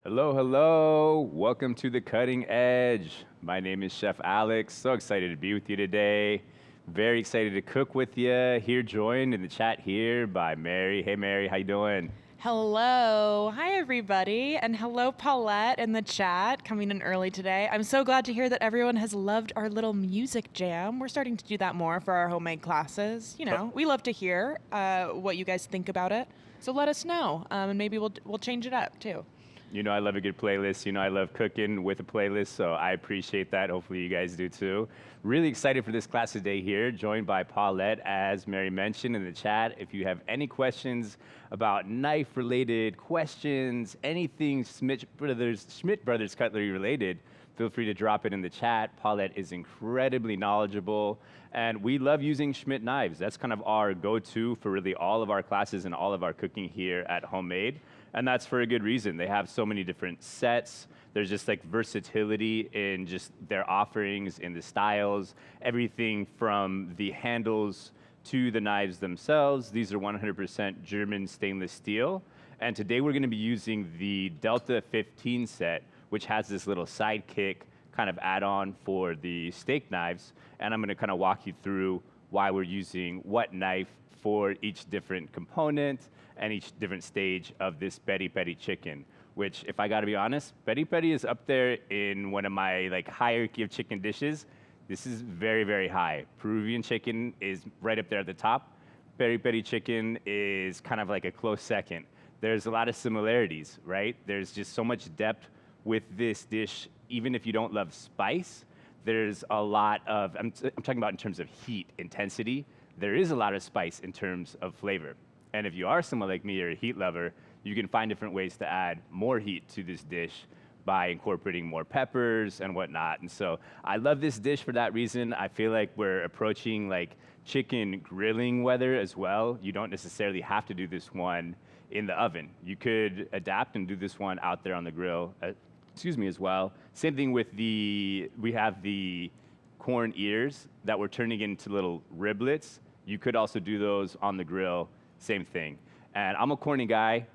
Hello, hello. Welcome to the Cutting Edge. My name is Chef Alex. So excited to be with you today. Very excited to cook with you. Here joined in the chat here by Mary. Hey Mary, how you doing? Hello. Hi, everybody. And hello, Paulette in the chat, coming in early today. I'm so glad to hear that everyone has loved our little music jam. We're starting to do that more for our homemade classes. You know, we love to hear what you guys think about it. So let us know, and maybe we'll change it up, too. You know I love a good playlist. You know I love cooking with a playlist, so I appreciate that. Hopefully you guys do too. Really excited for this class today here, joined by Paulette, as Mary mentioned in the chat. If you have any questions about knife-related questions, anything Schmidt Brothers cutlery related, feel free to drop it in the chat. Paulette is incredibly knowledgeable, and we love using Schmidt knives. That's kind of our go-to for really all of our classes and all of our cooking here at Homemade. And that's for a good reason. They have so many different sets. There's just like versatility in just their offerings, in the styles, everything from the handles to the knives themselves. These are 100% German stainless steel. And today we're gonna be using the Delta 15 set, which has this little sidekick kind of add-on for the steak knives. And I'm gonna kind of walk you through why we're using what knife for each different component and each different stage of this Peri Peri chicken, which, if I gotta be honest, Peri Peri is up there in one of my like hierarchy of chicken dishes. This is very, very high. Peruvian chicken is right up there at the top. Peri Peri chicken is kind of like a close second. There's a lot of similarities, right? There's just so much depth with this dish, even if you don't love spice. There's a lot of, I'm talking about in terms of heat, intensity. There is a lot of spice in terms of flavor. And if you are someone like me or a heat lover, you can find different ways to add more heat to this dish by incorporating more peppers and whatnot. And so I love this dish for that reason. I feel like we're approaching like chicken grilling weather as well. You don't necessarily have to do this one in the oven. You could adapt and do this one out there on the grill, as well. Same thing with we have the corn ears that we're turning into little riblets. You could also do those on the grill. Same thing. And I'm a corny guy,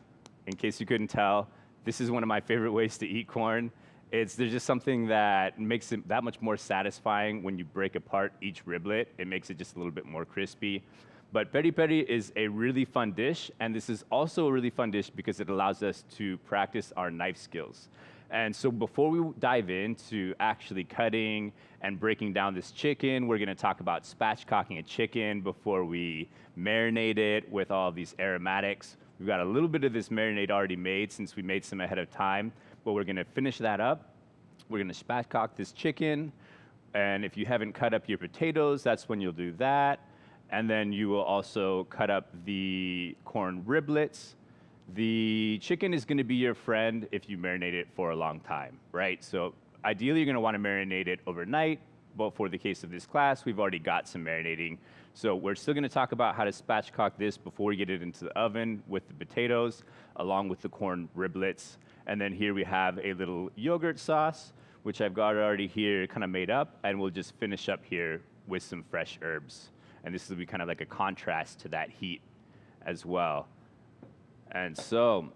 in case you couldn't tell. This is one of my favorite ways to eat corn. There's just something that makes it that much more satisfying when you break apart each riblet. It makes it just a little bit more crispy. But Peri Peri is a really fun dish, and this is also a really fun dish because it allows us to practice our knife skills. And so before we dive into actually cutting and breaking down this chicken, we're gonna talk about spatchcocking a chicken before we marinate it with all of these aromatics. We've got a little bit of this marinade already made since we made some ahead of time, but we're gonna finish that up. We're gonna spatchcock this chicken, and if you haven't cut up your potatoes, that's when you'll do that. And then you will also cut up the corn riblets. The chicken is gonna be your friend if you marinate it for a long time, right? So ideally you're gonna wanna marinate it overnight, but for the case of this class, we've already got some marinating. So we're still gonna talk about how to spatchcock this before we get it into the oven with the potatoes, along with the corn riblets. And then here we have a little yogurt sauce, which I've got already here kind of made up, and we'll just finish up here with some fresh herbs. And this will be kind of like a contrast to that heat as well. And so,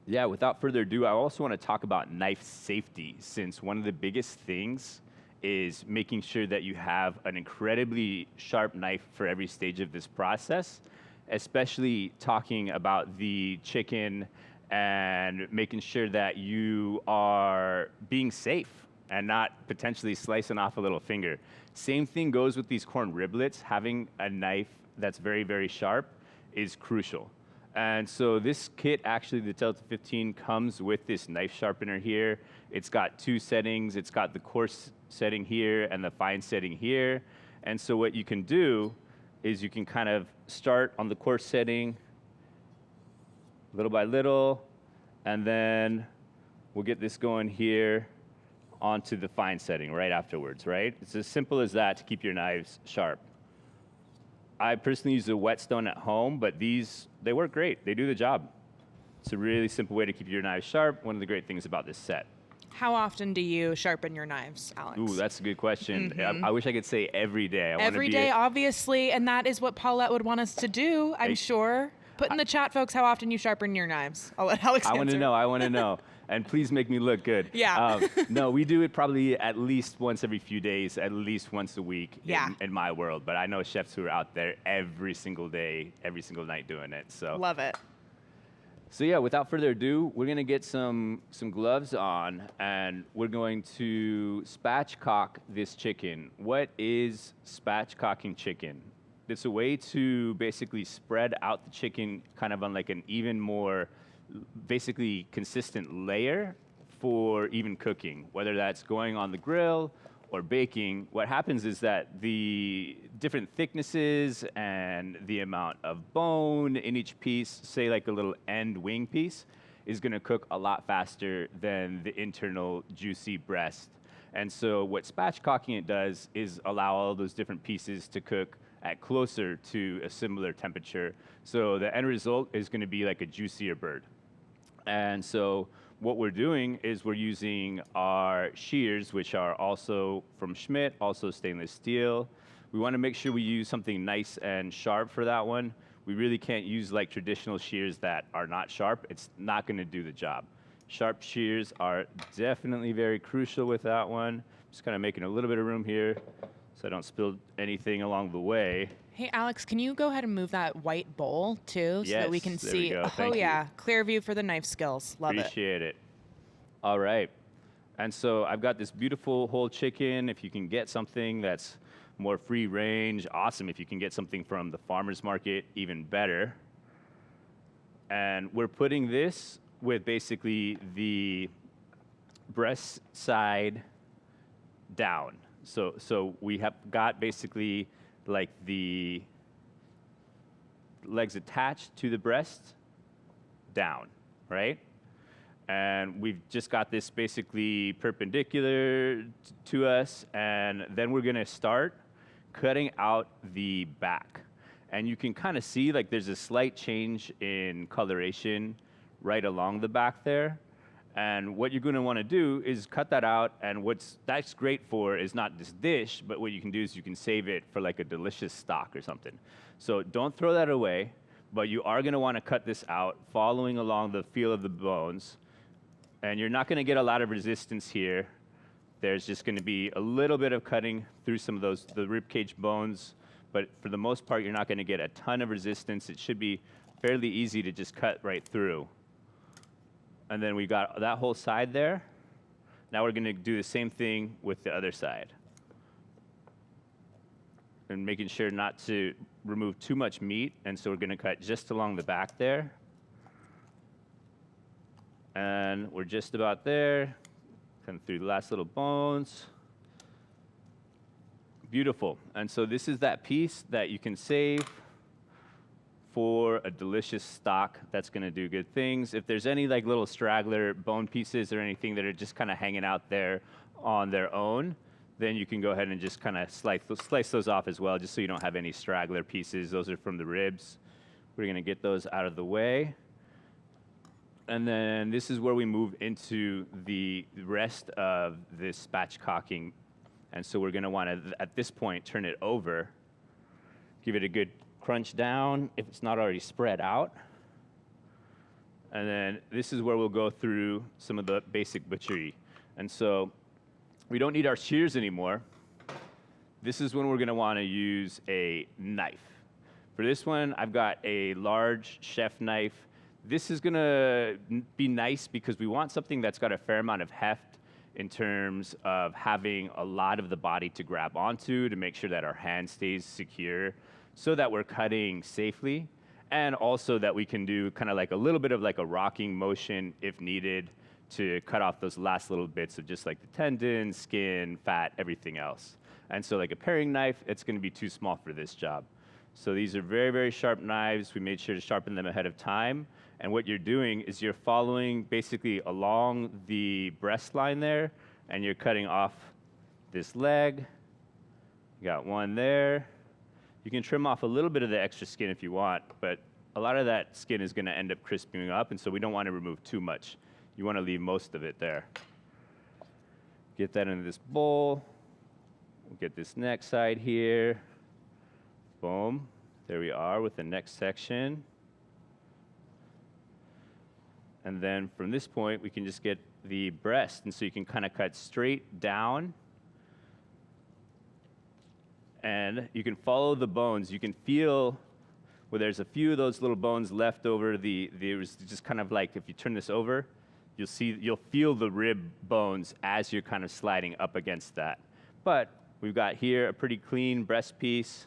yeah, without further ado, I also want to talk about knife safety, since one of the biggest things is making sure that you have an incredibly sharp knife for every stage of this process, especially talking about the chicken and making sure that you are being safe and not potentially slicing off a little finger. Same thing goes with these corn riblets. Having a knife that's very, very sharp is crucial. And so this kit, actually, the Delta 15 comes with this knife sharpener here. It's got two settings. It's got the coarse setting here and the fine setting here. And so what you can do is you can kind of start on the coarse setting little by little, and then we'll get this going here onto the fine setting right afterwards, right? It's as simple as that to keep your knives sharp. I personally use a whetstone at home, but these, they work great. They do the job. It's a really simple way to keep your knives sharp. One of the great things about this set. How often do you sharpen your knives, Alex? Ooh, that's a good question. I wish I could say every day. Every day, obviously, and that is what Paulette would want us to do, I'm sure. Put in the chat, folks, how often you sharpen your knives. I'll let Alex I want to answer. know. I want to know. And please make me look good. Yeah. No, we do it probably at least once every few days, at least once a week Yeah. in my world. But I know chefs who are out there every single day, every single night doing it. So Love it. So yeah, without further ado, we're gonna get some gloves on, and we're going to spatchcock this chicken. What is spatchcocking chicken? It's a way to basically spread out the chicken kind of on like an even more basically consistent layer for even cooking, whether that's going on the grill or baking. What happens is that the different thicknesses and the amount of bone in each piece, say like a little end wing piece, is gonna cook a lot faster than the internal juicy breast. And so what spatchcocking it does is allow all those different pieces to cook at closer to a similar temperature. So the end result is gonna be like a juicier bird. And so what we're doing is we're using our shears, which are also from Schmidt, also stainless steel. We want to make sure we use something nice and sharp for that one. We really can't use like traditional shears that are not sharp. It's not going to do the job. Sharp shears are definitely very crucial with that one. Just kind of making a little bit of room here so I don't spill anything along the way. Hey, Alex, can you go ahead and move that white bowl, too, so that we can Yes, there see? we go. Oh, Thank you. yeah. Clear view for the knife skills. Love it. Appreciate it. All right. And so I've got this beautiful whole chicken. If you can get something that's more free range, awesome. If you can get something from the farmer's market, even better. And we're putting this with basically the breast side down. So we have got basically like the legs attached to the breast down, right? And we've just got this basically perpendicular to us, and then we're gonna start cutting out the back. And you can kind of see like there's a slight change in coloration right along the back there. And what you're gonna wanna do is cut that out, and that's great for is not this dish, but what you can do is you can save it for like a delicious stock or something. So don't throw that away, but you are gonna wanna cut this out, following along the feel of the bones. And you're not gonna get a lot of resistance here. There's just gonna be a little bit of cutting through some of the ribcage bones, but for the most part, you're not gonna get a ton of resistance. It should be fairly easy to just cut right through. And then we got that whole side there. Now we're gonna do the same thing with the other side. And making sure not to remove too much meat, and so we're gonna cut just along the back there. And we're just about there. Come through the last little bones. Beautiful. And so this is that piece that you can save for a delicious stock that's gonna do good things. If there's any like little straggler bone pieces or anything that are just kind of hanging out there on their own, then you can go ahead and just kind of slice those off as well, just so you don't have any straggler pieces. Those are from the ribs. We're gonna get those out of the way. And then this is where we move into the rest of this spatchcocking. And so we're gonna wanna, at this point, turn it over, give it a good crunch down if it's not already spread out. And then this is where we'll go through some of the basic butchery. And so we don't need our shears anymore. This is when we're gonna wanna use a knife. For this one, I've got a large chef knife. This is gonna be nice because we want something that's got a fair amount of heft in terms of having a lot of the body to grab onto to make sure that our hand stays secure so that we're cutting safely, and also that we can do kind of like a little bit of like a rocking motion if needed to cut off those last little bits of just like the tendon, skin, fat, everything else. And so like a paring knife, it's gonna be too small for this job. So these are very, very sharp knives. We made sure to sharpen them ahead of time. And what you're doing is you're following basically along the breast line there, and you're cutting off this leg. You got one there. You can trim off a little bit of the extra skin if you want, but a lot of that skin is gonna end up crisping up, and so we don't wanna remove too much. You wanna leave most of it there. Get that into this bowl. We'll get this next side here. Boom. There we are with the next section. And then from this point, we can just get the breast. And so you can kind of cut straight down. And you can follow the bones. You can feel where there's a few of those little bones left over. There's just kind of like, if you turn this over, you'll feel the rib bones as you're kind of sliding up against that. But we've got here a pretty clean breast piece.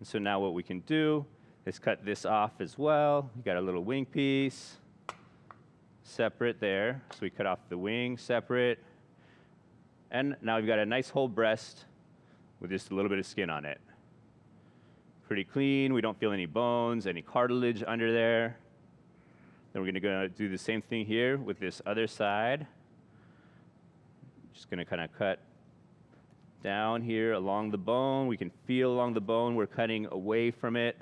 And so now what we can do is cut this off as well. You got a little wing piece, separate there. So we cut off the wing separate. And now we've got a nice whole breast with just a little bit of skin on it. Pretty clean. We don't feel any bones, any cartilage under there. Then we're going to go do the same thing here with this other side. Just going to kind of cut down here along the bone. We can feel along the bone. We're cutting away from it.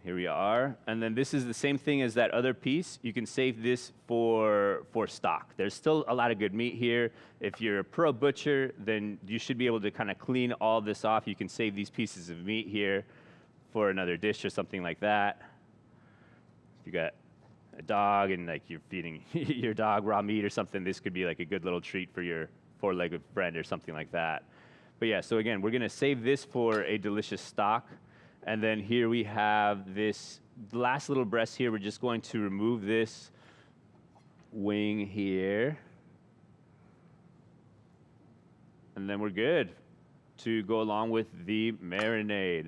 Here we are. And then this is the same thing as that other piece. You can save this for stock. There's still a lot of good meat here. If you're a pro butcher, then you should be able to kind of clean all this off. You can save these pieces of meat here for another dish or something like that. If you got a dog and like you're feeding your dog raw meat or something, this could be like a good little treat for your four-legged friend or something like that. But yeah, so again, we're gonna save this for a delicious stock. And then here we have this last little breast here. We're just going to remove this wing here. And then we're good to go along with the marinade.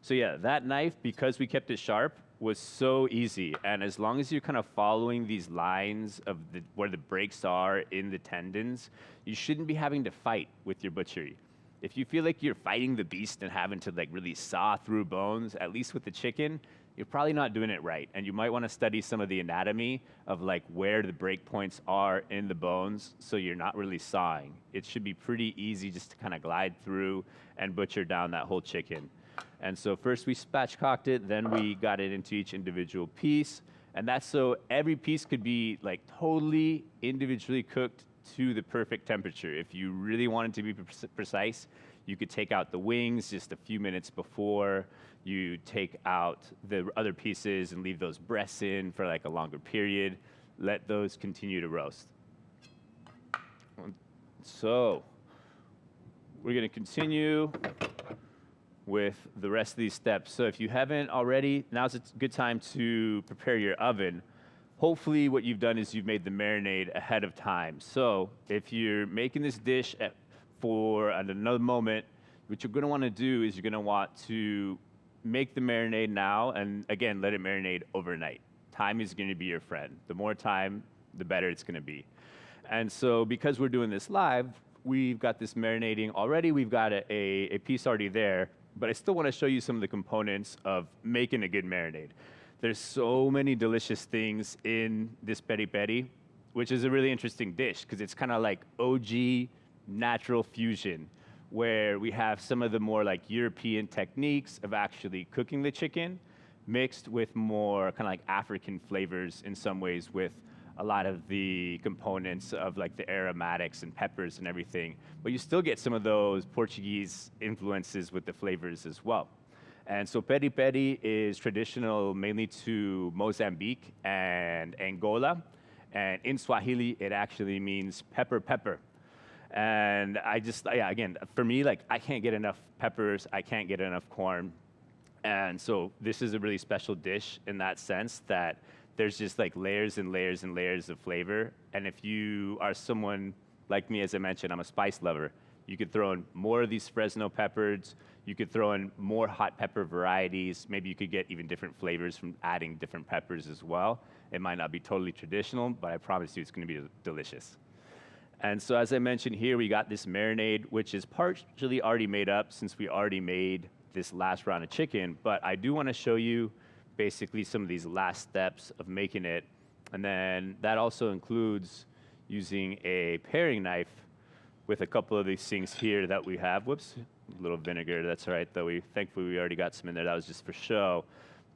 So yeah, that knife, because we kept it sharp, was so easy. And as long as you're kind of following these lines of where the breaks are in the tendons, you shouldn't be having to fight with your butchery. If you feel like you're fighting the beast and having to like really saw through bones, at least with the chicken, you're probably not doing it right. And you might want to study some of the anatomy of like where the break points are in the bones so you're not really sawing. It should be pretty easy just to kind of glide through and butcher down that whole chicken. And so first we spatchcocked it, then we got it into each individual piece. And that's so every piece could be like totally individually cooked to the perfect temperature. If you really wanted to be precise, you could take out the wings just a few minutes before you take out the other pieces and leave those breasts in for like a longer period. Let those continue to roast. So we're going to continue with the rest of these steps. So if you haven't already, now's a good time to prepare your oven. Hopefully what you've done is you've made the marinade ahead of time. So if you're making this dish for another moment, what you're gonna wanna do is you're gonna want to make the marinade now and again, let it marinate overnight. Time is gonna be your friend. The more time, the better it's gonna be. And so because we're doing this live, we've got this marinating already. We've got a piece already there, but I still wanna show you some of the components of making a good marinade. There's so many delicious things in this Peri Peri, which is a really interesting dish because it's kind of like OG natural fusion, where we have some of the more like European techniques of actually cooking the chicken mixed with more kind of like African flavors in some ways with a lot of the components of like the aromatics and peppers and everything. But you still get some of those Portuguese influences with the flavors as well. And so Peri Peri is traditional mainly to Mozambique and Angola. And in Swahili, it actually means pepper, pepper. And yeah, again, for me, like I can't get enough peppers. I can't get enough corn. And so this is a really special dish in that sense that there's just like layers and layers and layers of flavor. And if you are someone like me, as I mentioned, I'm a spice lover. You could throw in more of these Fresno peppers. You could throw in more hot pepper varieties. Maybe you could get even different flavors from adding different peppers as well. It might not be totally traditional, but I promise you it's going to be delicious. And so as I mentioned here, we got this marinade, which is partially already made up since we already made this last round of chicken. But I do want to show you basically some of these last steps of making it. And then that also includes using a paring knife with a couple of these things here that we have. Whoops, a little vinegar, that's all right, though thankfully we already got some in there. That was just for show.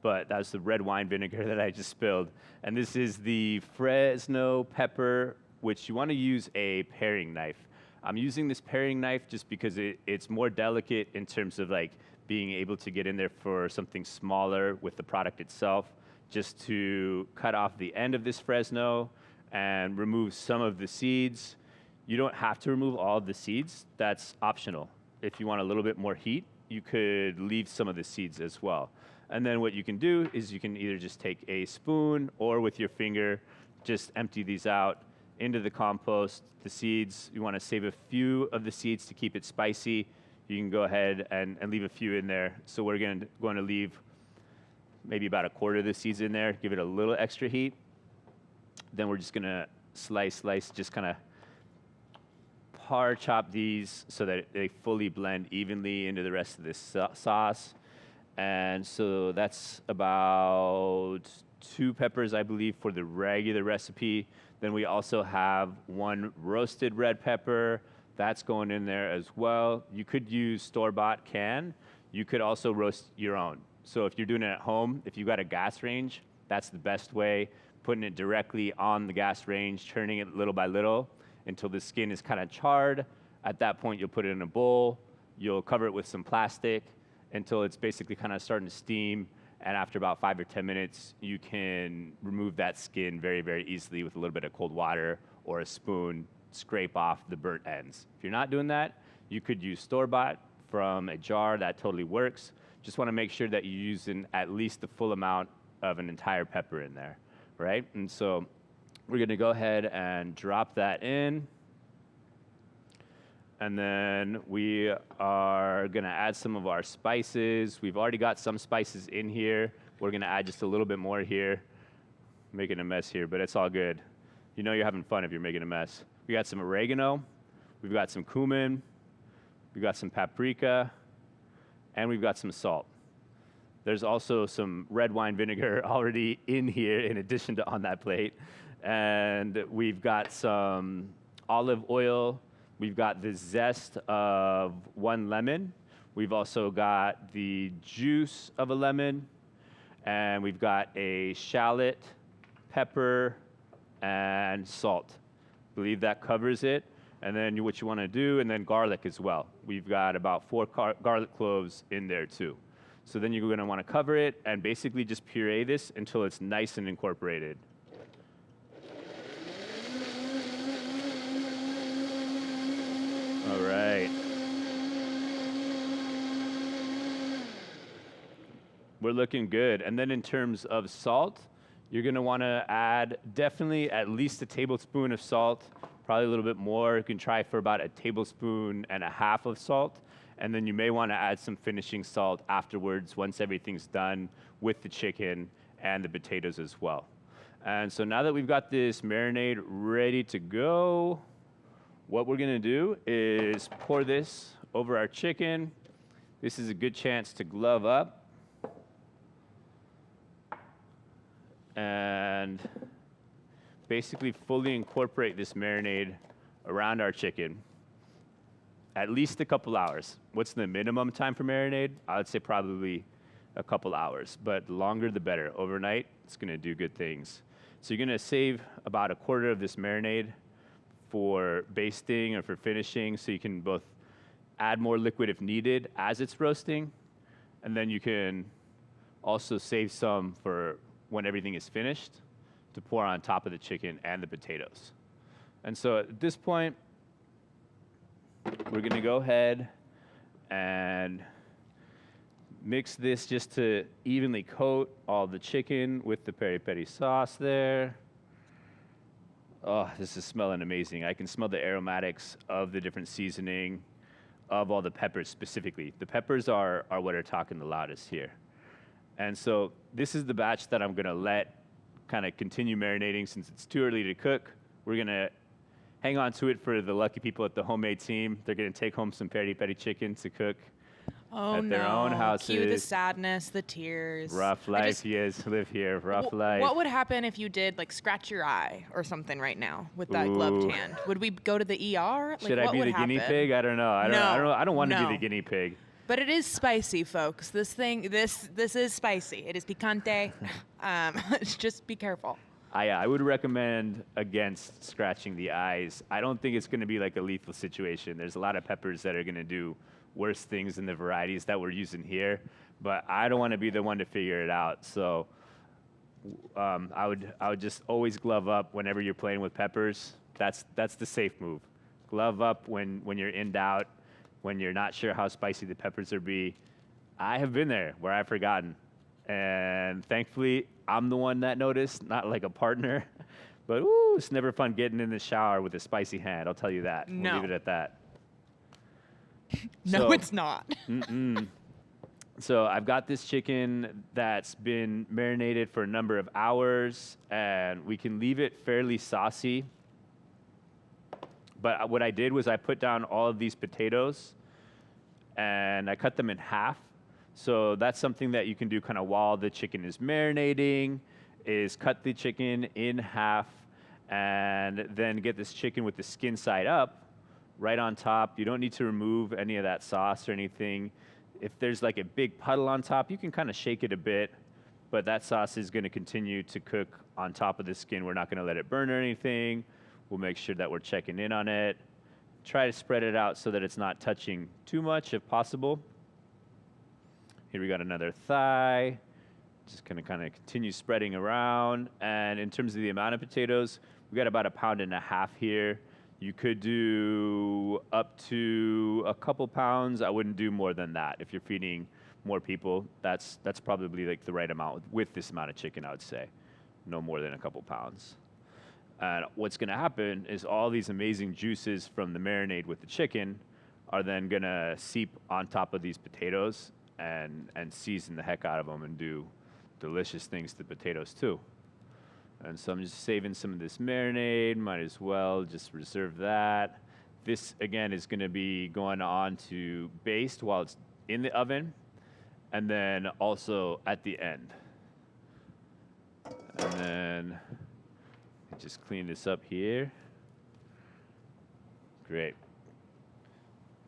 But that was the red wine vinegar that I just spilled. And this is the Fresno pepper, which you want to use a paring knife. I'm using this paring knife just because it's more delicate in terms of like being able to get in there for something smaller with the product itself, just to cut off the end of this Fresno and remove some of the seeds. You don't have to remove all of the seeds. That's optional. If you want a little bit more heat, you could leave some of the seeds as well. And then what you can do is you can either just take a spoon or with your finger, just empty these out into the compost. The seeds, you want to save a few of the seeds to keep it spicy. You can go ahead and leave a few in there. So we're going to leave maybe about a quarter of the seeds in there, give it a little extra heat. Then we're just going to slice, just kind of par chop these so that they fully blend evenly into the rest of this sauce. And so that's about 2 peppers, I believe, for the regular recipe. Then we also have 1 roasted red pepper. That's going in there as well. You could use store-bought can. You could also roast your own. So if you're doing it at home, if you've got a gas range, that's the best way. Putting it directly on the gas range, turning it little by little until the skin is kind of charred. At that point, you'll put it in a bowl. You'll cover it with some plastic until it's basically kind of starting to steam. And after about 5 or 10 minutes, you can remove that skin very, very easily with a little bit of cold water or a spoon, scrape off the burnt ends. If you're not doing that, you could use store-bought from a jar. That totally works. Just want to make sure that you're using at least the full amount of an entire pepper in there, right? And so we're going to go ahead and drop that in. And then we are going to add some of our spices. We've already got some spices in here. We're going to add just a little bit more here. Making a mess here, but it's all good. You know you're having fun if you're making a mess. We got some oregano. We've got some cumin. We've got some paprika. And we've got some salt. There's also some red wine vinegar already in here in addition to on that plate. And we've got some olive oil. We've got the zest of 1 lemon. We've also got the juice of a lemon. And we've got a shallot, pepper, and salt. I believe that covers it. And then what you want to do, and then garlic as well. We've got about 4 garlic cloves in there too. So then you're going to want to cover it and basically just puree this until it's nice and incorporated. All right. We're looking good. And then in terms of salt, you're going to want to add definitely at least a tablespoon of salt, probably a little bit more. You can try for about 1.5 tablespoons of salt. And then you may want to add some finishing salt afterwards once everything's done with the chicken and the potatoes as well. And so now that we've got this marinade ready to go, what we're going to do is pour this over our chicken. This is a good chance to glove up and basically fully incorporate this marinade around our chicken. At least a couple hours. What's the minimum time for marinade? I would say probably a couple hours, but the longer the better. Overnight, it's going to do good things. So you're going to save about 1/4 of this marinade for basting or for finishing, so you can both add more liquid if needed as it's roasting, and then you can also save some for when everything is finished to pour on top of the chicken and the potatoes. And so at this point, we're going to go ahead and mix this just to evenly coat all the chicken with the peri peri sauce there. Oh, this is smelling amazing. I can smell the aromatics of the different seasoning, of all the peppers specifically. The peppers are what are talking the loudest here. And so this is the batch that I'm going to let kind of continue marinating since it's too early to cook. We're going to hang on to it for the lucky people at the homemade team. They're going to take home some peri peri chicken to cook at their own houses. Cue the sadness, the tears. Rough life, yes, live here, rough life. What would happen if you did like scratch your eye or something right now with that gloved hand? Would we go to the ER? Like, Should I be the guinea pig? I don't know. I don't want to be the guinea pig. But it is spicy, folks. This is spicy. It is picante. Just be careful. I would recommend against scratching the eyes. I don't think it's going to be like a lethal situation. There's a lot of peppers that are going to do worse things than the varieties that we're using here, but I don't want to be the one to figure it out. So I would just always glove up whenever you're playing with peppers. That's the safe move. Glove up when you're in doubt, when you're not sure how spicy the peppers are be. I have been there where I've forgotten, and thankfully I'm the one that noticed, not like a partner. But ooh, it's never fun getting in the shower with a spicy hand. I'll tell you that. We'll No. leave it at that. No, So- it's not. So I've got this chicken that's been marinated for a number of hours, and we can leave it fairly saucy. But what I did was I put down all of these potatoes, and I cut them in half. So that's something that you can do kind of while the chicken is marinating, is cut the chicken in half, and then get this chicken with the skin side up, right on top. You don't need to remove any of that sauce or anything. If there's like a big puddle on top, you can kind of shake it a bit, but that sauce is going to continue to cook on top of the skin. We're not going to let it burn or anything. We'll make sure that we're checking in on it. Try to spread it out so that it's not touching too much if possible. Here we got another thigh. Just going to kind of continue spreading around. And in terms of the amount of potatoes, we got about 1.5 pounds here. You could do up to a couple pounds. I wouldn't do more than that. If you're feeding more people, that's probably like the right amount with this amount of chicken, I would say. No more than a couple pounds. And what's going to happen is all these amazing juices from the marinade with the chicken are then going to seep on top of these potatoes and season the heck out of them and do delicious things to potatoes too. And so I'm just saving some of this marinade. Might as well just reserve that. This, again, is going to be going on to baste while it's in the oven, and then also at the end. And then just clean this up here. Great.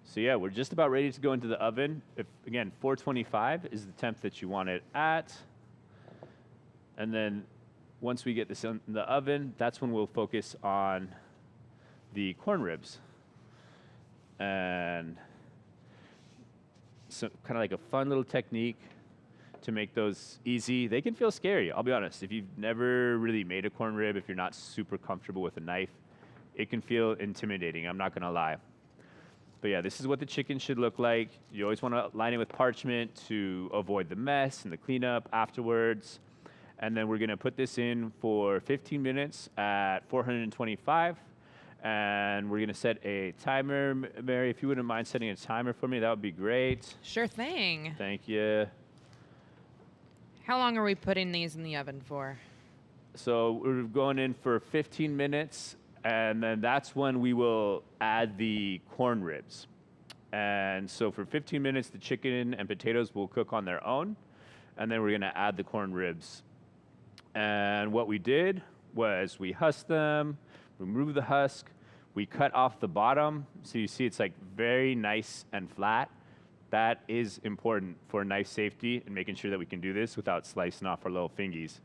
So yeah, we're just about ready to go into the oven. Again, 425 is the temp that you want it at. And then once we get this in the oven, that's when we'll focus on the corn ribs. And so kind of like a fun little technique to make those easy. They can feel scary, I'll be honest. If you've never really made a corn rib, if you're not super comfortable with a knife, it can feel intimidating, I'm not gonna lie. But yeah, this is what the chicken should look like. You always wanna line it with parchment to avoid the mess and the cleanup afterwards. And then we're gonna put this in for 15 minutes at 425. And we're gonna set a timer. Mary, if you wouldn't mind setting a timer for me, that would be great. Sure thing. Thank you. How long are we putting these in the oven for? So we're going in for 15 minutes, and then that's when we will add the corn ribs. And so for 15 minutes, the chicken and potatoes will cook on their own, and then we're gonna add the corn ribs. And what we did was we husked them, removed the husk, we cut off the bottom. So you see it's like very nice and flat. That is important for knife safety and making sure that we can do this without slicing off our little fingies.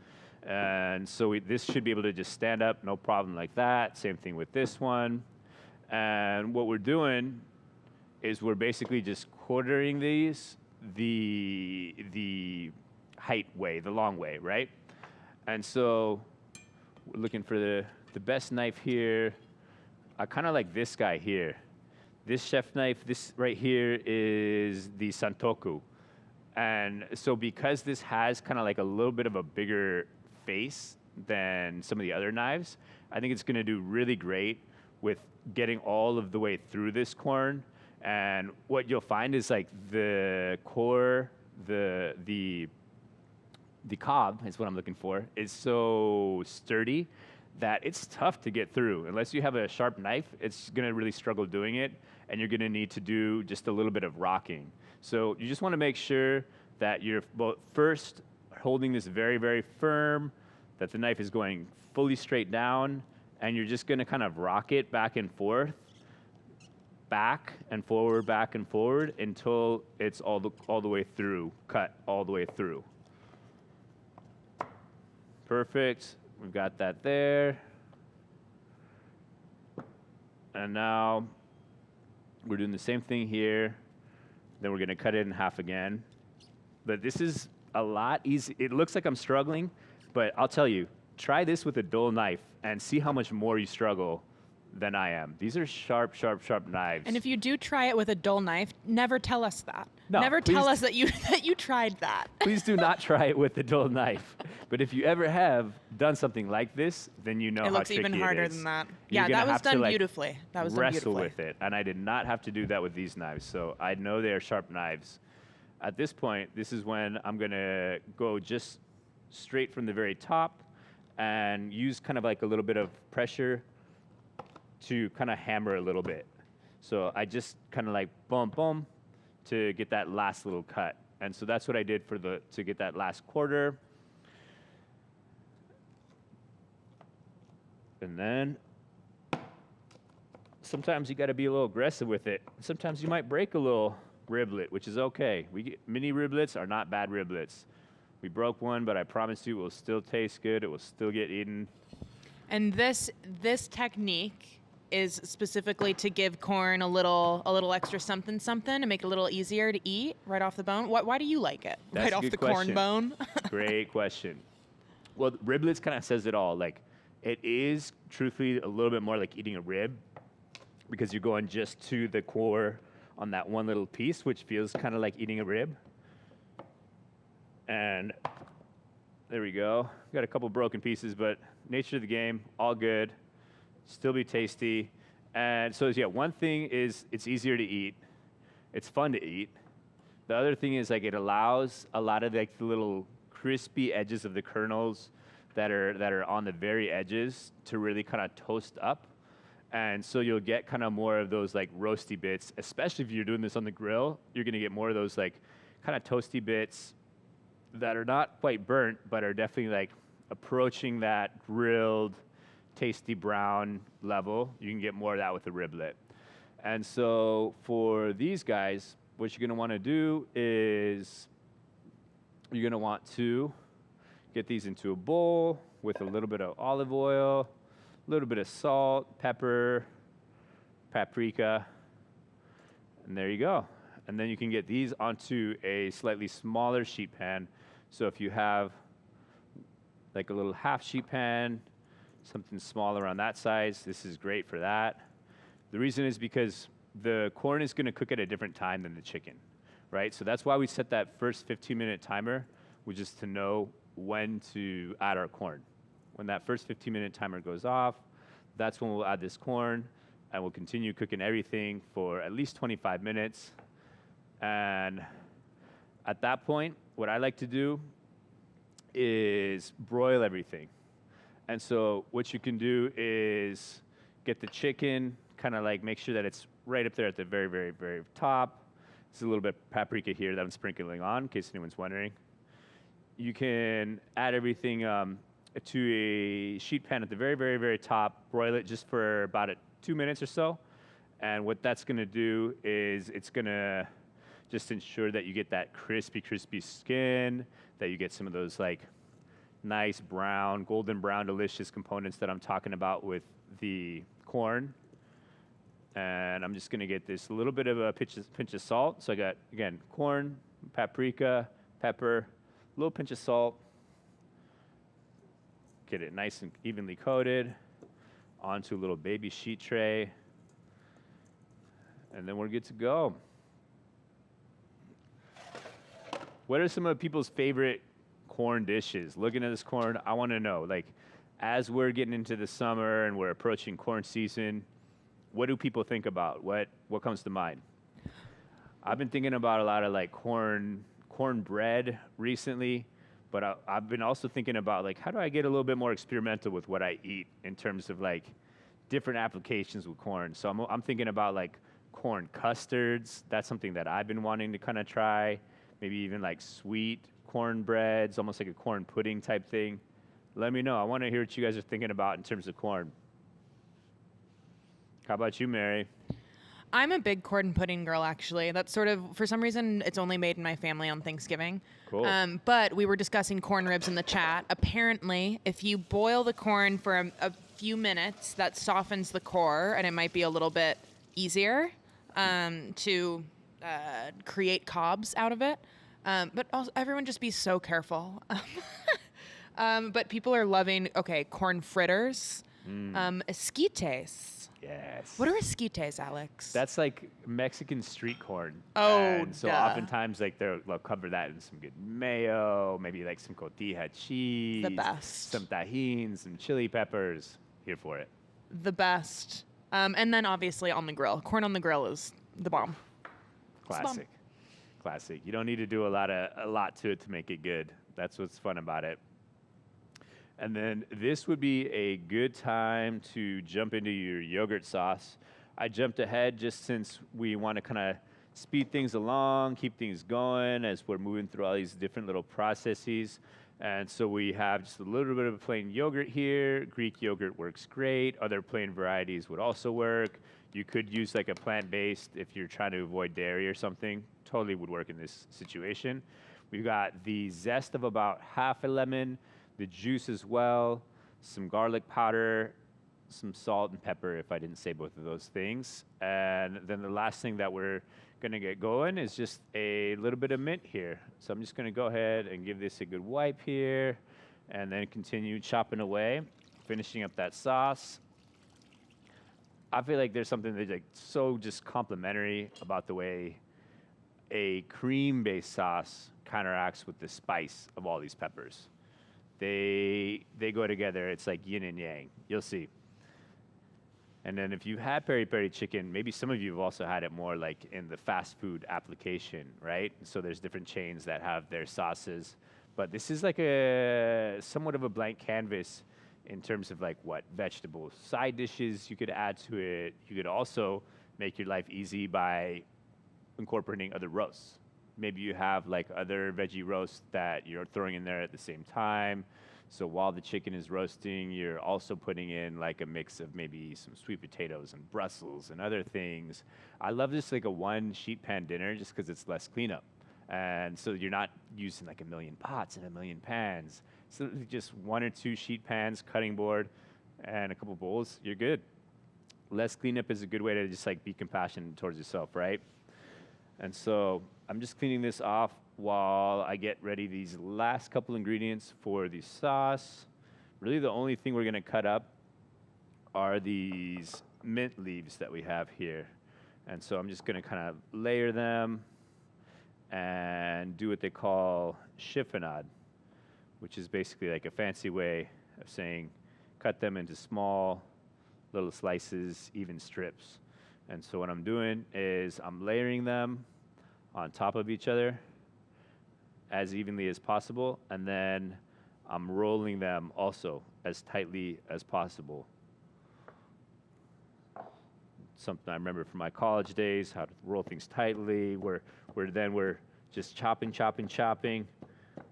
And so this should be able to just stand up, no problem like that. Same thing with this one. And what we're doing is we're basically just quartering these the height way, the long way, right? And so we're looking for the best knife here. I kind of like this guy here. This chef knife, this right here is the Santoku. And so because this has kind of like a little bit of a bigger face than some of the other knives, I think it's gonna do really great with getting all of the way through this corn. And what you'll find is like the core, the cob is what I'm looking for, is so sturdy that it's tough to get through. Unless you have a sharp knife, it's gonna really struggle doing it, and you're gonna need to do just a little bit of rocking. So you just wanna make sure that you're first holding this very, very firm, that the knife is going fully straight down, and you're just gonna kind of rock it back and forth, back and forward until it's all the way through, cut all the way through. Perfect. We've got that there. And now we're doing the same thing here. Then we're gonna cut it in half again. But this is a lot easy. It looks like I'm struggling, But I'll tell you, try this with a dull knife and see how much more you struggle than I am. These are sharp, sharp, sharp knives. And if you do try it with a dull knife, never tell us that. No, never tell please- us that you tried that. Please do not try it with a dull knife. But if you ever have done something like this, then you know It how looks tricky even harder it is. than that. You're Yeah, gonna that was have to, done like, beautifully. That was done wrestle beautifully. with it, and I did not have to do that with these knives. So I know they are sharp knives. At this point, this is when I'm gonna go just straight from the very top and use kind of like a little bit of pressure to kind of hammer a little bit. So I just kind of like boom, boom to get that last little cut. And so that's what I did to get that last quarter. And then sometimes you got to be a little aggressive with it. Sometimes you might break a little riblet, which is okay. Mini riblets are not bad riblets. We broke one, but I promise you it will still taste good. It will still get eaten. And this technique is specifically to give corn a little extra something and make it a little easier to eat right off the bone. Why do you like it? That's right a off good the question. corn bone? Great question. Well, riblets kind of says it all. Like, it is truthfully a little bit more like eating a rib because you're going just to the core on that one little piece, which feels kind of like eating a rib. And there we go. Got a couple broken pieces, but nature of the game, all good. Still be tasty. And so, yeah, one thing is it's easier to eat. It's fun to eat. The other thing is, like, it allows a lot of like the little crispy edges of the kernels that are on the very edges to really kind of toast up. And so you'll get kind of more of those like roasty bits, especially if you're doing this on the grill. You're gonna get more of those like kind of toasty bits that are not quite burnt, but are definitely like approaching that grilled, tasty brown level. You can get more of that with the riblet. And so for these guys, what you're gonna wanna do is you're gonna want to get these into a bowl with a little bit of olive oil, a little bit of salt, pepper, paprika, and there you go. And then you can get these onto a slightly smaller sheet pan. So if you have like a little half sheet pan, something smaller on that size, this is great for that. The reason is because the corn is gonna cook at a different time than the chicken, right? So that's why we set that first 15-minute timer, which is to know when to add our corn. When that first 15-minute timer goes off, that's when we'll add this corn, and we'll continue cooking everything for at least 25 minutes. And at that point, what I like to do is broil everything. And so what you can do is get the chicken, kind of like make sure that it's right up there at the very, very, very top. There's a little bit of paprika here that I'm sprinkling on, in case anyone's wondering. You can add everything to a sheet pan at the very, very, very top, broil it just for about 2 minutes or so. And what that's gonna do is it's gonna just ensure that you get that crispy, crispy skin, that you get some of those like nice brown, golden brown, delicious components that I'm talking about with the corn. And I'm just gonna get this little bit of a pinch of salt. So I got, again, corn, paprika, pepper, a little pinch of salt. Get it nice and evenly coated onto a little baby sheet tray. And then we're good to go. What are some of people's favorite corn dishes? Looking at this corn, I want to know, like, as we're getting into the summer and we're approaching corn season, what do people think about? What comes to mind? I've been thinking about a lot of like cornbread recently, but I've been also thinking about like, how do I get a little bit more experimental with what I eat in terms of like different applications with corn? So I'm thinking about like corn custards. That's something that I've been wanting to kind of try. Maybe even like sweet cornbreads, almost like a corn pudding type thing. Let me know. I want to hear what you guys are thinking about in terms of corn. How about you, Mary? I'm a big corn pudding girl, actually. That's sort of, for some reason, it's only made in my family on Thanksgiving. Cool. But we were discussing corn ribs in the chat. Apparently, if you boil the corn for a few minutes, that softens the core, and it might be a little bit easier to create cobs out of it. But also, everyone just be so careful. But people are loving, okay, corn fritters, esquites. Yes. What are esquites, Alex? That's like Mexican street corn. Oh, And so duh. oftentimes like they'll cover that in some good mayo, maybe like some cotija cheese. The best. Some tahini, some chili peppers. Here for it. The best. And then obviously on the grill. Corn on the grill is the bomb. Classic. Classic. You don't need to do a lot to it to make it good. That's what's fun about it. And then this would be a good time to jump into your yogurt sauce. I jumped ahead just since we want to kind of speed things along, keep things going as we're moving through all these different little processes. And so we have just a little bit of plain yogurt here. Greek yogurt works great. Other plain varieties would also work. You could use like a plant-based if you're trying to avoid dairy or something. Totally would work in this situation. We've got the zest of about half a lemon, the juice as well, some garlic powder, some salt and pepper, if I didn't say both of those things. And then the last thing that we're gonna get going is just a little bit of mint here. So I'm just gonna go ahead and give this a good wipe here and then continue chopping away, finishing up that sauce. I feel like there's something that's like so just complimentary about the way a cream-based sauce counteracts with the spice of all these peppers. They go together. It's like yin and yang. You'll see. And then if you've had peri peri chicken, maybe some of you have also had it more like in the fast food application, right? So there's different chains that have their sauces. But this is like a somewhat of a blank canvas in terms of like what vegetables, side dishes you could add to it. You could also make your life easy by incorporating other roasts. Maybe you have like other veggie roasts that you're throwing in there at the same time. So while the chicken is roasting, you're also putting in like a mix of maybe some sweet potatoes and Brussels and other things. I love just like a one sheet pan dinner just because it's less cleanup. And so you're not using like a million pots and a million pans. So just one or two sheet pans, cutting board, and a couple bowls, you're good. Less cleanup is a good way to just like be compassionate towards yourself, right? And so I'm just cleaning this off while I get ready these last couple ingredients for the sauce. Really the only thing we're gonna cut up are these mint leaves that we have here. And so I'm just gonna kind of layer them and do what they call chiffonade, which is basically like a fancy way of saying cut them into small little slices, even strips. And so what I'm doing is I'm layering them on top of each other as evenly as possible, and then I'm rolling them also as tightly as possible. Something I remember from my college days, how to roll things tightly, where we're just chopping,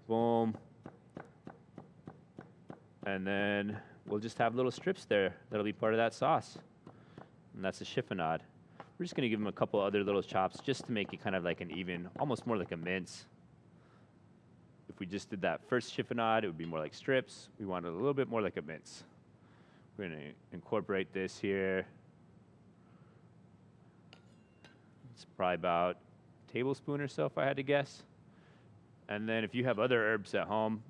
boom. And then we'll just have little strips there that'll be part of that sauce. And that's a chiffonade. We're just gonna give them a couple other little chops just to make it kind of like an even, almost more like a mince. If we just did that first chiffonade, it would be more like strips. We want it a little bit more like a mince. We're gonna incorporate this here. It's probably about a tablespoon or so if I had to guess. And then if you have other herbs at home,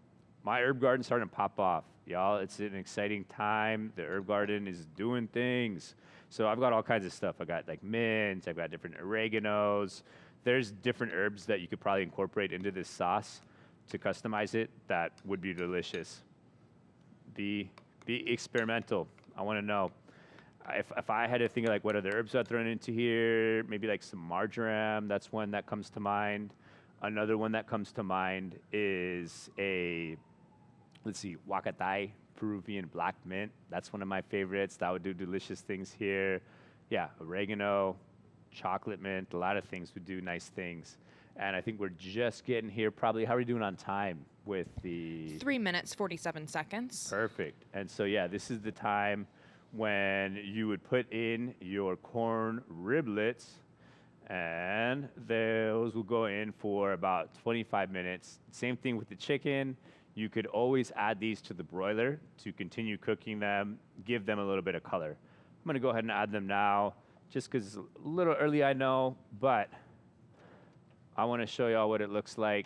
my herb garden's starting to pop off, y'all. It's an exciting time. The herb garden is doing things. So I've got all kinds of stuff. I got like mint, I've got different oreganos. There's different herbs that you could probably incorporate into this sauce to customize it that would be delicious. Be experimental. I want to know. If I had to think of like what other herbs I'd thrown into here, maybe like some marjoram, that's one that comes to mind. Another one that comes to mind is huacatay, Peruvian black mint. That's one of my favorites. That would do delicious things here. Yeah, oregano, chocolate mint, a lot of things would do nice things. And I think we're just getting here probably. How are we doing on time with the... 3 minutes, 47 seconds. Perfect. And so, yeah, this is the time when you would put in your corn riblets, and those will go in for about 25 minutes. Same thing with the chicken. You could always add these to the broiler to continue cooking them, give them a little bit of color. I'm gonna go ahead and add them now, just because it's a little early, I know, but I wanna show y'all what it looks like.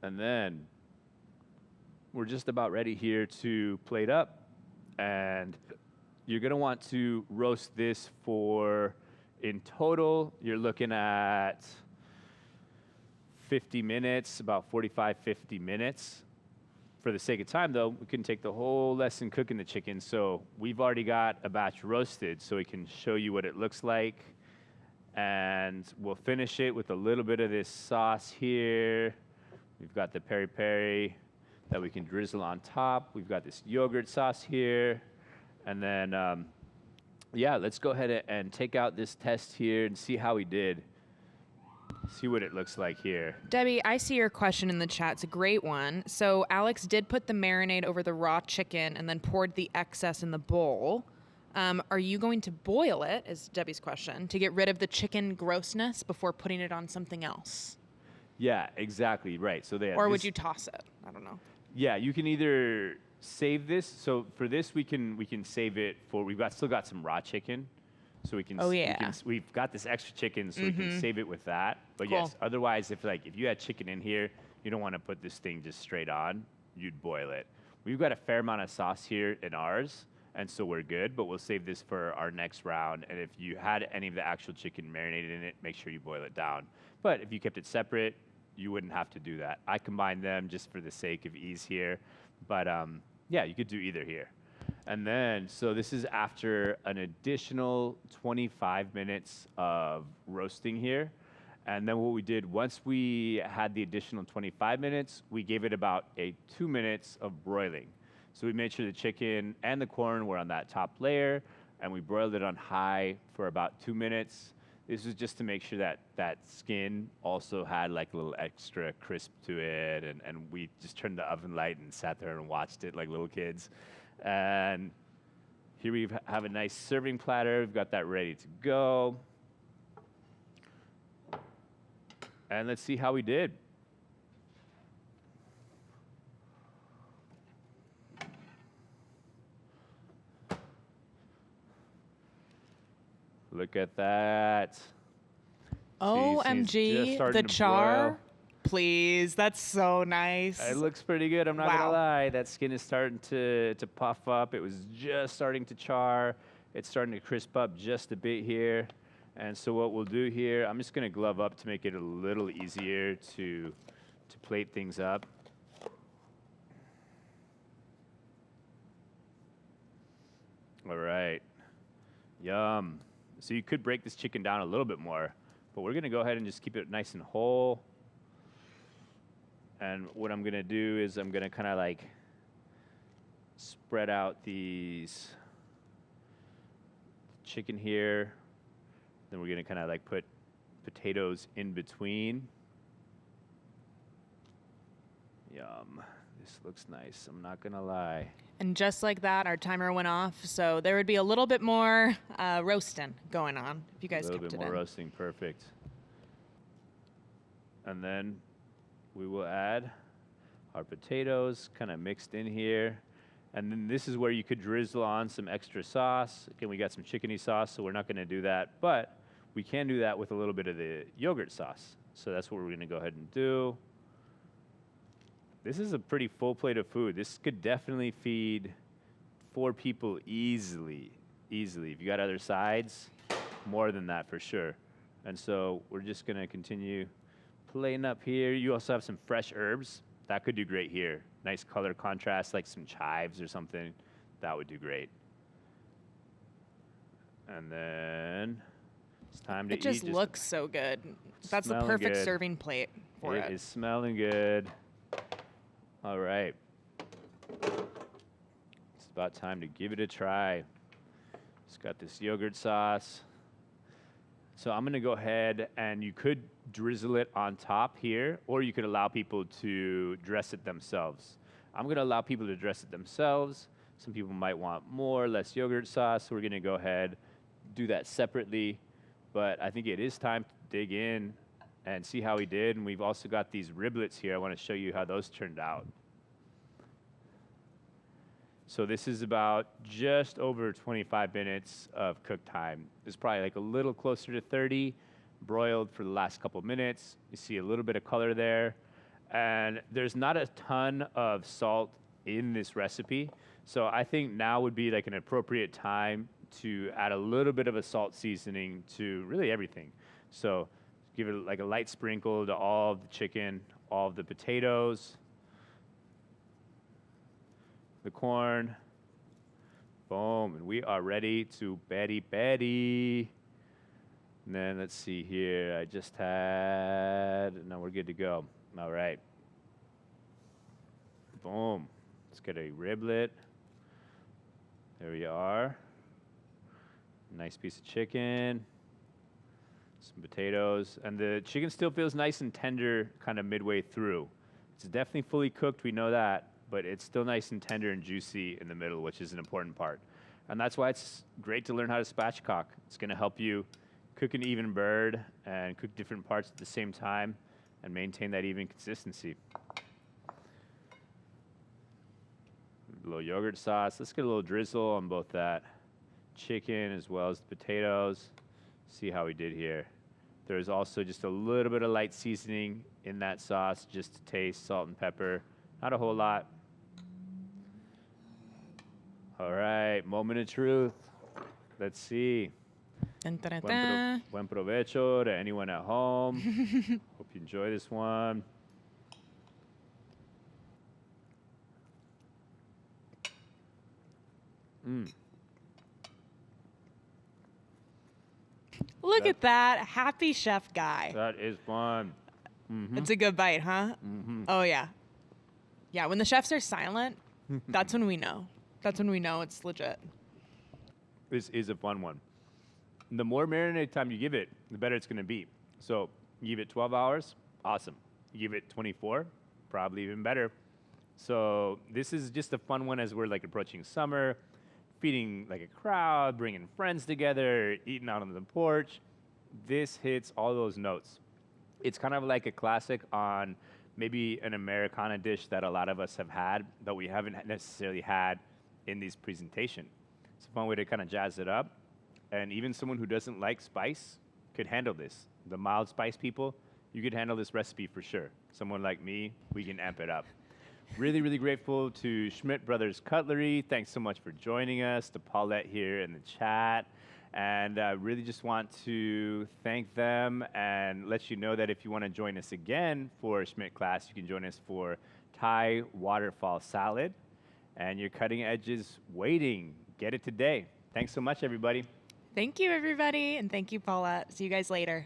And then we're just about ready here to plate up. And you're gonna want to roast this for, in total, you're looking at 50 minutes, about 45, 50 minutes. For the sake of time, though, we can take the whole lesson cooking the chicken. So we've already got a batch roasted, so we can show you what it looks like. And we'll finish it with a little bit of this sauce here. We've got the peri peri that we can drizzle on top. We've got this yogurt sauce here. And then, yeah, let's go ahead and take out this test here and see how we did. See what it looks like here. Debbie, I see your question in the chat. It's a great one. So Alex did put the marinade over the raw chicken and then poured the excess in the bowl. Are you going to boil it, is Debbie's question, to get rid of the chicken grossness before putting it on something else? Yeah, exactly, right. So they Or would you toss it? I don't know. Yeah, you can either save this. So for this, we can save it for, still got some raw chicken. So we can, we've got this extra chicken, so we can save it with that. But Cool. yes, otherwise, if you had chicken in here, you don't want to put this thing just straight on. You'd boil it. We've got a fair amount of sauce here in ours, and so we're good. But we'll save this for our next round. And if you had any of the actual chicken marinated in it, make sure you boil it down. But if you kept it separate, you wouldn't have to do that. I combined them just for the sake of ease here. But yeah, you could do either here. And then, so this is after an additional 25 minutes of roasting here. And then what we did, once we had the additional 25 minutes, we gave it about 2 minutes of broiling. So we made sure the chicken and the corn were on that top layer, and we broiled it on high for about 2 minutes. This was just to make sure that that skin also had like a little extra crisp to it. And we just turned the oven light and sat there and watched it like little kids. And here we have a nice serving platter. We've got that ready to go. And let's see how we did. Look at that. OMG, the char. Please, that's so nice. It looks pretty good, I'm not gonna lie. That skin is starting to puff up. It was just starting to char. It's starting to crisp up just a bit here. And so what we'll do here, I'm just gonna glove up to make it a little easier to plate things up. All right, yum. So you could break this chicken down a little bit more, but we're gonna go ahead and just keep it nice and whole. And what I'm gonna do is I'm gonna kind of like spread out these chicken here. Then we're gonna kind of like put potatoes in between. Yum, this looks nice, I'm not gonna lie. And just like that, our timer went off, so there would be a little bit more roasting going on if you guys kept it in. A little bit more roasting, perfect. And then we will add our potatoes, kind of mixed in here. And then this is where you could drizzle on some extra sauce. Again, we got some chickeny sauce, so we're not gonna do that, but we can do that with a little bit of the yogurt sauce. So that's what we're gonna go ahead and do. This is a pretty full plate of food. This could definitely feed 4 people easily, easily. If you got other sides, more than that for sure. And so we're just gonna continue plating up here. You also have some fresh herbs. That could do great here. Nice color contrast, like some chives or something. That would do great. And then it's time to eat. It just looks so good. That's the perfect serving plate for it. It is smelling good. All right. It's about time to give it a try. It's got this yogurt sauce. So I'm gonna go ahead, and you could drizzle it on top here, or you could allow people to dress it themselves. I'm gonna allow people to dress it themselves. Some people might want more, less yogurt sauce, so we're gonna go ahead, do that separately. But I think it is time to dig in and see how we did. And we've also got these riblets here. I wanna show you how those turned out. So this is about just over 25 minutes of cook time. It's probably like a little closer to 30, broiled for the last couple minutes. You see a little bit of color there. And there's not a ton of salt in this recipe. So I think now would be like an appropriate time to add a little bit of a salt seasoning to really everything. So give it like a light sprinkle to all of the chicken, all of the potatoes, the corn. Boom, and we are ready to peri peri. And then let's see here, I just had, now we're good to go. All right. Boom. Let's get a riblet. There we are. Nice piece of chicken. Some potatoes. And the chicken still feels nice and tender kind of midway through. It's definitely fully cooked, we know that, but it's still nice and tender and juicy in the middle, which is an important part. And that's why it's great to learn how to spatchcock. It's going to help you cook an even bird and cook different parts at the same time and maintain that even consistency. A little yogurt sauce. Let's get a little drizzle on both that chicken as well as the potatoes. See how we did here. There's also just a little bit of light seasoning in that sauce just to taste, salt and pepper. Not a whole lot. All right, moment of truth. Let's see. Dun, dun, dun, dun. Buen provecho to anyone at home. Hope you enjoy this one. Look at that. Happy chef guy. That is fun. It's a good bite, huh? Oh, yeah. Yeah, when the chefs are silent, that's when we know. That's when we know it's legit. This is a fun one. The more marinade time you give it, the better it's going to be. So you give it 12 hours, awesome. You give it 24, probably even better. So this is just a fun one as we're like approaching summer, feeding like a crowd, bringing friends together, eating out on the porch. This hits all those notes. It's kind of like a classic on maybe an Americana dish that a lot of us have had, but we haven't necessarily had in this presentation. It's a fun way to kind of jazz it up. And even someone who doesn't like spice could handle this. The mild spice people, you could handle this recipe for sure. Someone like me, we can amp it up. Really, really grateful to Schmidt Brothers Cutlery. Thanks so much for joining us, to Paulette here in the chat. And I really just want to thank them and let you know that if you want to join us again for a Schmidt class, you can join us for Thai waterfall salad. And your cutting edge is waiting. Get it today. Thanks so much, everybody. Thank you, everybody. And thank you, Paulette. See you guys later.